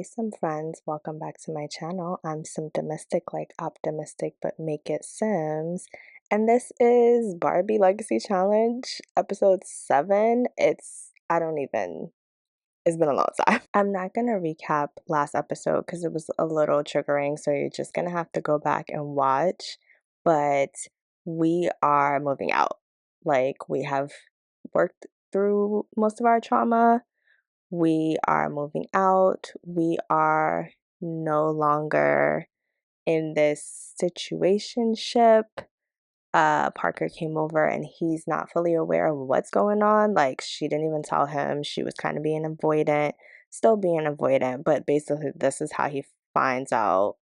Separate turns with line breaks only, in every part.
Hey, some friends, welcome back to my channel. I'm Symptomistic, like optimistic, but make it Sims. And this is Barbie Legacy Challenge, episode 7. It's been a long time. I'm not gonna recap last episode because it was a little triggering, so you're just gonna have to go back and watch. But we are moving out. Like, we have worked through most of our trauma. We are moving out. We are no longer in this situationship. Parker came over and he's not fully aware of what's going on. Like, she didn't even tell him. She was kind of being avoidant, still being avoidant, but basically this is how he finds out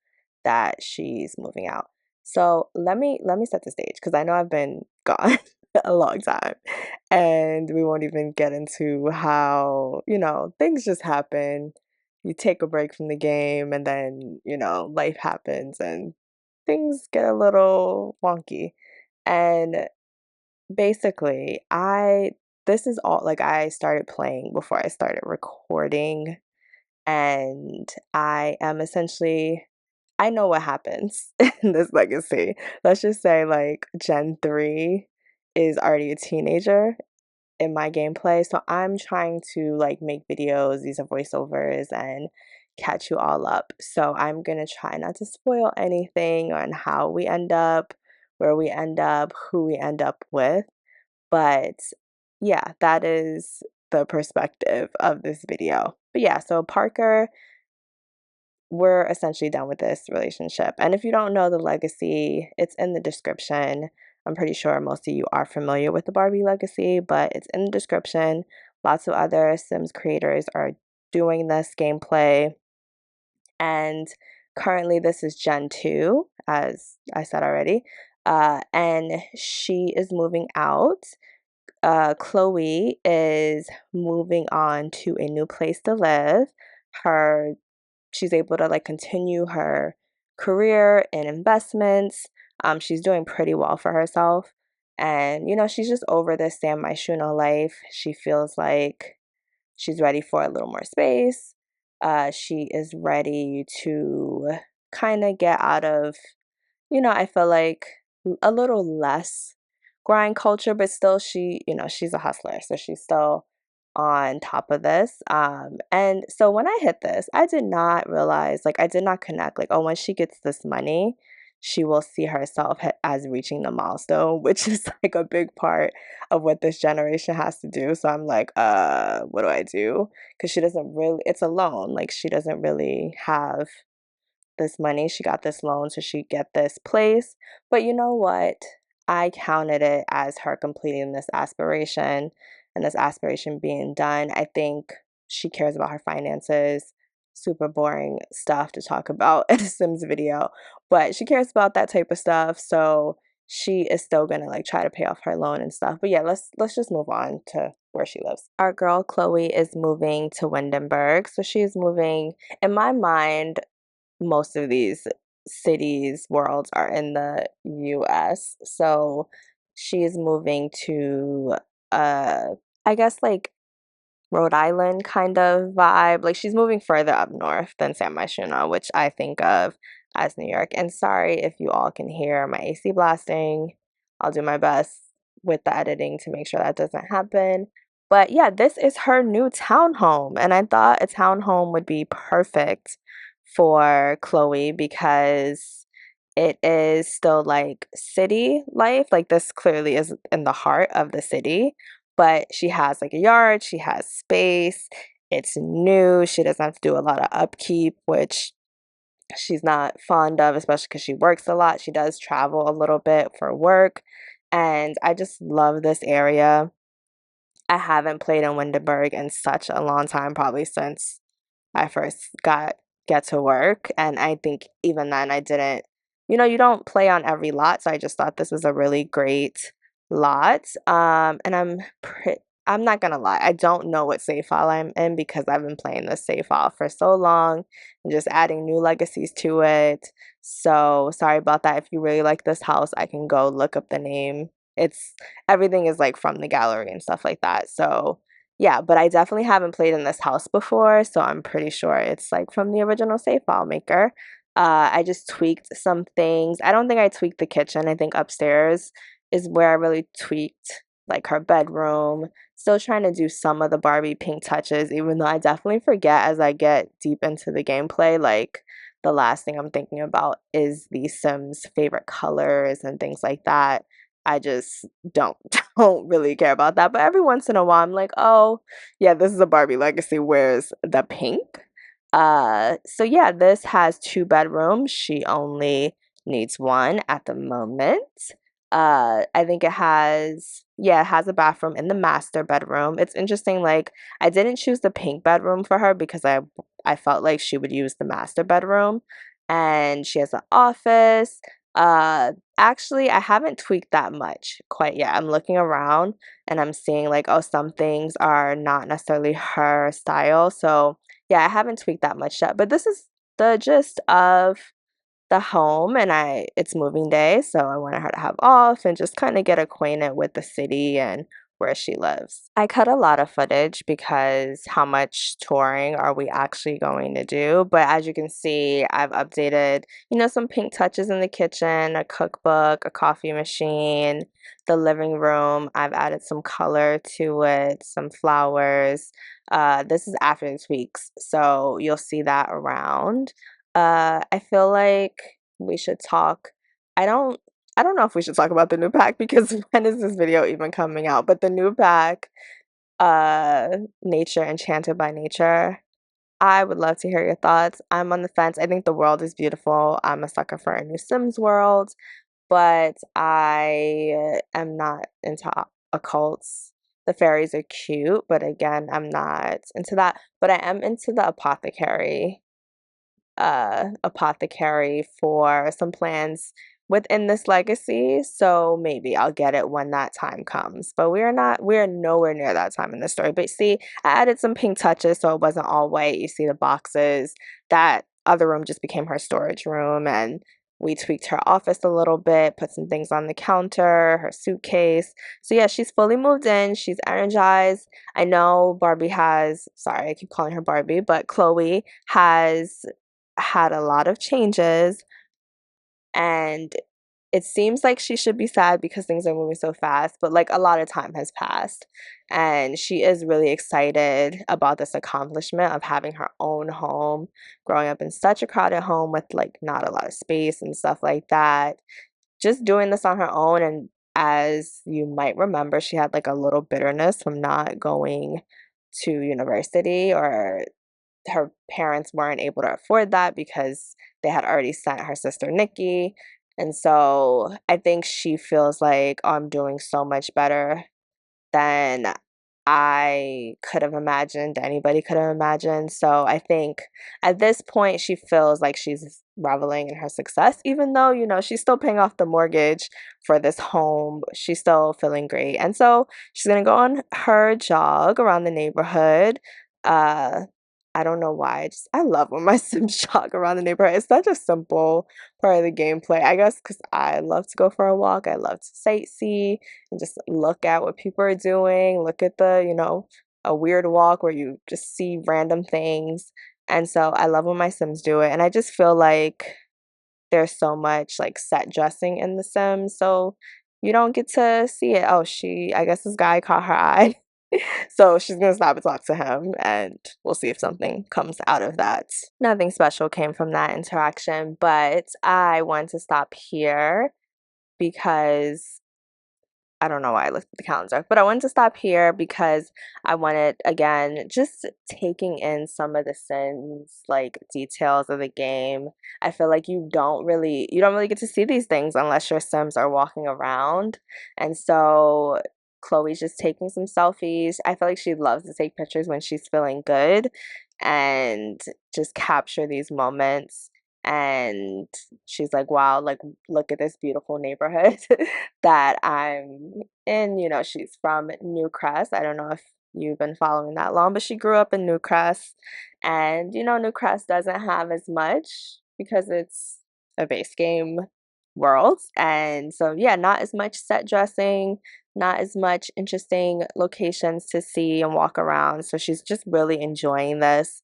that she's moving out. So let me set the stage because I know I've been gone a long time, and we won't even get into how, things just happen. You take a break from the game and then, life happens and things get a little wonky. And basically, I this is all like I started playing before I started recording, and I am essentially I know what happens in this legacy. Let's just say like Gen 3 is already a teenager in my gameplay, so I'm trying to like make videos, these are voiceovers, and catch you all up. So I'm gonna try not to spoil anything on how we end up, where we end up, who we end up with. But yeah, that is the perspective of this video. But yeah, so Parker, we're essentially done with this relationship. And if you don't know the legacy, it's in the description. I'm pretty sure most of you are familiar with the Barbie legacy, but it's in the description. Lots of other Sims creators are doing this gameplay. And currently, this is Gen 2, as I said already. And she is moving out. Chloe is moving on to a new place to live. She's able to like continue her career in investments. She's doing pretty well for herself. And she's just over this Sam Maishuno life. She feels like she's ready for a little more space. She is ready to kind of get out of, I feel like a little less grind culture, but still she's a hustler. So she's still on top of this. And so when I hit this, I did not realize, like, I did not connect, like, oh, when she gets this money, she will see herself as reaching the milestone, which is like a big part of what this generation has to do. So I'm like, what do I do? Because she doesn't really, it's a loan. Like, she doesn't really have this money. She got this loan so she get this place. But you know what? I counted it as her completing this aspiration and this aspiration being done. I think she cares about her finances. Super boring stuff to talk about in a Sims video, but she cares about that type of stuff. So she is still gonna like try to pay off her loan and stuff. But yeah, let's just move on to where she lives. Our girl Chloe is moving to Windenburg. So she's moving, in my mind, most of these cities, worlds are in the US. So she's moving to uh I guess like Rhode Island kind of vibe. Like she's moving further up north than San Myshuno, which I think of as New York. And sorry if you all can hear my AC blasting. I'll do my best with the editing to make sure that doesn't happen. But yeah, this is her new townhome. And I thought a townhome would be perfect for Chloe because it is still like city life. Like this clearly is in the heart of the city, but she has like a yard, she has space, it's new, she doesn't have to do a lot of upkeep, which she's not fond of, especially because she works a lot. She does travel a little bit for work, and I just love this area. I haven't played in Windenburg in such a long time, probably since I first get to work, and I think even then I didn't, you don't play on every lot, so I just thought this was a really great lot. And I'm not gonna lie, I don't know what save file I'm in because I've been playing this save file for so long and just adding new legacies to it. So sorry about that. If you really like this house, I can go look up the name. It's Everything is like from the gallery and stuff like that. So Yeah, but I definitely haven't played in this house before, so I'm pretty sure it's like from the original save file maker. I just tweaked some things. I don't think I tweaked the kitchen. I think upstairs is where I really tweaked like her bedroom. Still trying to do some of the Barbie pink touches, even though I definitely forget as I get deep into the gameplay. Like the last thing I'm thinking about is the Sims' favorite colors and things like that. I just don't don't really care about that. But every once in a while, I'm like, oh, yeah, this is a Barbie Legacy. Where's the pink? So yeah, this has two bedrooms. She only needs one at the moment. I think it has, yeah, it has a bathroom in the master bedroom. It's interesting, like I didn't choose the pink bedroom for her because I felt like she would use the master bedroom. And she has an office. Actually, I haven't tweaked that much quite yet. I'm looking around and I'm seeing like, oh, some things are not necessarily her style. So yeah, I haven't tweaked that much yet. But this is the gist of the home, and it's moving day, so I wanted her to have off and just kind of get acquainted with the city and where she lives. I cut a lot of footage because how much touring are we actually going to do? But as you can see, I've updated, some pink touches in the kitchen, a cookbook, a coffee machine, the living room. I've added some color to it, some flowers. This is after the tweaks, so you'll see that around. I feel like we should talk. I don't I don't know if we should talk about the new pack because when is this video even coming out? But the new pack, uh, Nature Enchanted by Nature. I would love to hear your thoughts. I'm on the fence. I think the world is beautiful. I'm a sucker for a new Sims world, but I am not into occults. The fairies are cute, but again, I'm not into that. But I am into the apothecary for some plans within this legacy, so maybe I'll get it when that time comes. But we're nowhere near that time in the story. But see, I added some pink touches so it wasn't all white. You see the boxes. That other room just became her storage room, and we tweaked her office a little bit, put some things on the counter, her suitcase. So yeah, she's fully moved in. She's energized. I know Barbie has, sorry, I keep calling her Barbie, but Chloe has had a lot of changes, and it seems like she should be sad because things are moving so fast, but like a lot of time has passed, and she is really excited about this accomplishment of having her own home, growing up in such a crowded home with like not a lot of space and stuff like that. Just doing this on her own, and as you might remember, she had like a little bitterness from not going to university, or her parents weren't able to afford that because they had already sent her sister Nikki. And so I think she feels like, oh, I'm doing so much better than I could have imagined, anybody could have imagined. So I think at this point, she feels like she's reveling in her success, even though, she's still paying off the mortgage for this home. She's still feeling great. And so she's going to go on her jog around the neighborhood. Uh, I don't know why. I love when my Sims jog around the neighborhood. It's such a simple part of the gameplay. I guess because I love to go for a walk. I love to sightsee and just look at what people are doing, look at a weird walk where you just see random things. And so I love when my Sims do it. And I just feel like there's so much like set dressing in The Sims. So you don't get to see it. Oh, I guess this guy caught her eye. So she's gonna stop and talk to him, and we'll see if something comes out of that. Nothing special came from that interaction, but I want to stop here because I don't know why I looked at the calendar, but I wanted to stop here because I wanted, again, just taking in some of the Sims like details of the game. I feel like you don't really get to see these things unless your Sims are walking around. And so Chloe's just taking some selfies. I feel like she loves to take pictures when she's feeling good and just capture these moments. And she's like, wow, like look at this beautiful neighborhood that I'm in. She's from Newcrest. I don't know if you've been following that long, but she grew up in Newcrest. And Newcrest doesn't have as much because it's a base game. worlds. And so, yeah, not as much set dressing, not as much interesting locations to see and walk around. So she's just really enjoying this.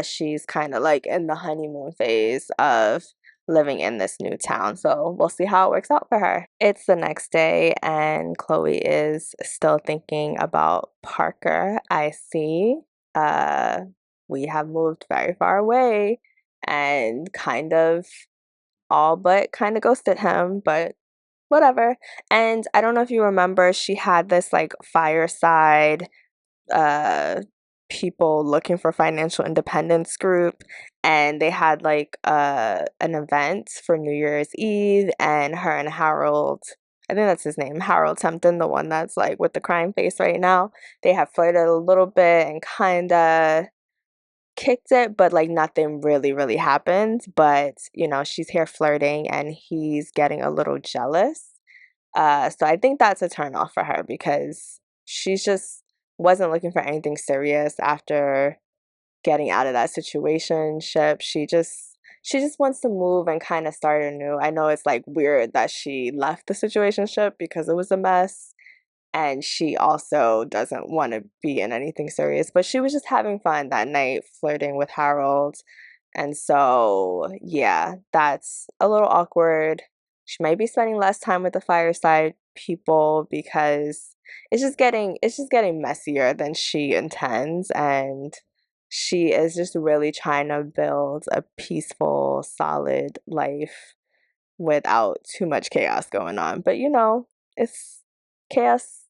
She's kind of like in the honeymoon phase of living in this new town. So we'll see how it works out for her. It's the next day, and Chloe is still thinking about Parker. I see. Uh, we have moved very far away and kind of all but kind of ghosted him, but whatever. And I don't know if you remember, she had this like fireside uh people looking for financial independence group, and they had like an event for New Year's Eve, and her and Harold, I think that's his name, Harold Tempton, the one that's like with the crying face right now, they have flirted a little bit and kind of kicked it, but like nothing really happened. But you know, she's here flirting and he's getting a little jealous. So I think that's a turn off for her because she's just wasn't looking for anything serious after getting out of that situationship. She just wants to move and kind of start anew. I know it's like weird that she left the situationship because it was a mess, and she also doesn't want to be in anything serious, but she was just having fun that night flirting with Harold. And so, yeah, that's a little awkward. She might be spending less time with the fireside people because it's just getting messier than she intends, and she is just really trying to build a peaceful, solid life without too much chaos going on. But you know, it's chaos,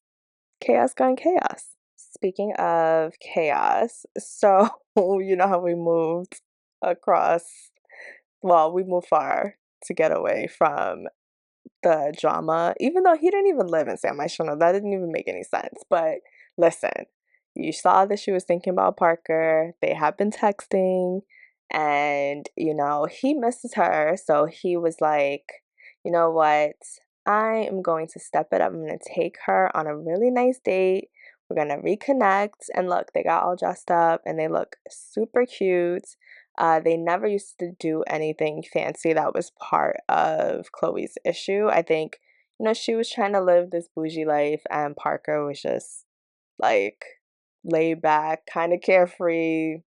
chaos gone chaos. Speaking of chaos, so you know how we moved across, well, we moved far to get away from the drama, even though he didn't even live in San Myshuno. That didn't even make any sense. But listen, you saw that she was thinking about Parker. They have been texting, and you know, he misses her. So he was like, you know what? I am going to step it up. I'm going to take her on a really nice date. We're going to reconnect. And look, they got all dressed up and they look super cute. They never used to do anything fancy. That was part of Chloe's issue. I think, you know, she was trying to live this bougie life, and Parker was just like laid back, kind of carefree,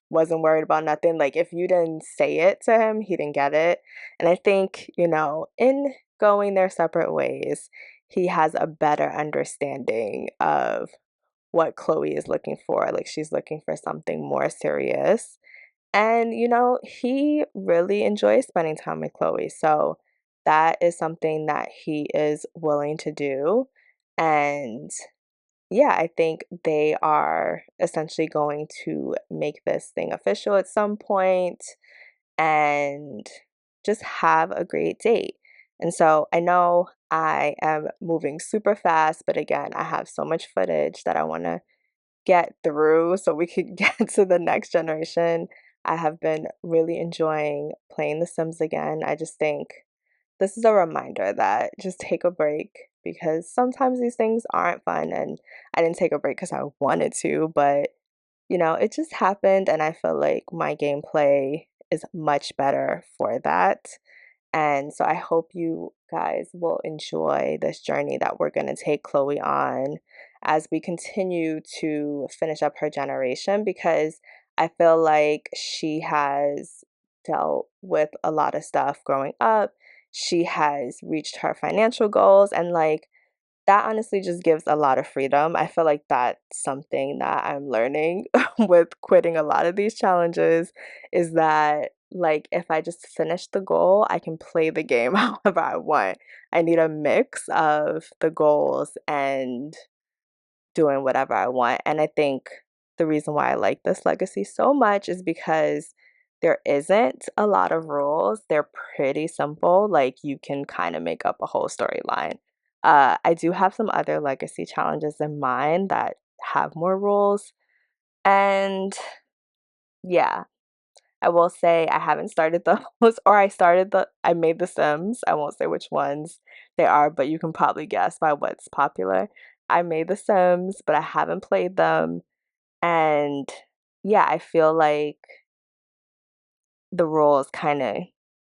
wasn't worried about nothing. Like, if you didn't say it to him, he didn't get it. And I think, you know, in going their separate ways, he has a better understanding of what Chloe is looking for. Like, she's looking for something more serious, and, you know, he really enjoys spending time with Chloe. So that is something that he is willing to do. And yeah, I think they are essentially going to make this thing official at some point and just have a great date. And so I know I am moving super fast, but again, I have so much footage that I want to get through so we could get to the next generation. I have been really enjoying playing The Sims again. I just think this is a reminder that just take a break, because sometimes these things aren't fun, and I didn't take a break because I wanted to, but you know, it just happened, and I feel like my gameplay is much better for that. And so I hope you guys will enjoy this journey that we're going to take Chloe on as we continue to finish up her generation, because I feel like she has dealt with a lot of stuff growing up. She has reached her financial goals, and like that honestly just gives a lot of freedom. I feel like that's something that I'm learning with quitting a lot of these challenges, is that like if I just finish the goal, I can play the game however I want. I need a mix of the goals and doing whatever I want. And I think the reason why I like this legacy so much is because there isn't a lot of rules. They're pretty simple. Like you can kind of make up a whole storyline. I do have some other legacy challenges in mind that have more rules. And yeah, I will say I haven't started those, or I made the Sims. I won't say which ones they are, but you can probably guess by what's popular. I made the Sims, but I haven't played them. And yeah, I feel like the rules kind of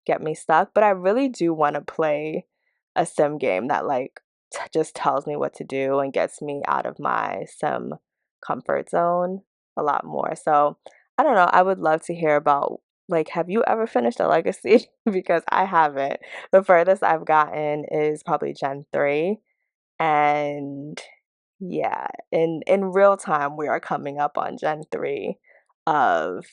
get me stuck, but I really do want to play a sim game that like just tells me what to do and gets me out of my sim comfort zone a lot more. So, I don't know, I would love to hear about like have you ever finished a legacy? Because I haven't. The furthest I've gotten is probably Gen 3 and yeah, in real time we are coming up on Gen 3 of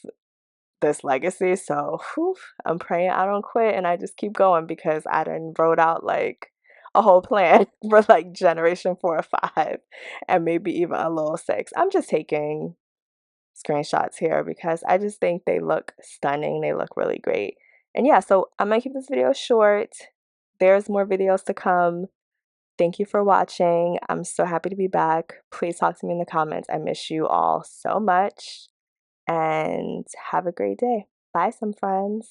this legacy. So whew, I'm praying I don't quit and I just keep going because I done wrote out like a whole plan for like generation 4 or 5 and maybe even a little 6. I'm just taking screenshots here because I just think they look stunning. They look really great. And yeah, so I'm gonna keep this video short. There's more videos to come. Thank you for watching. I'm so happy to be back. Please talk to me in the comments. I miss you all so much and have a great day. Bye, some friends.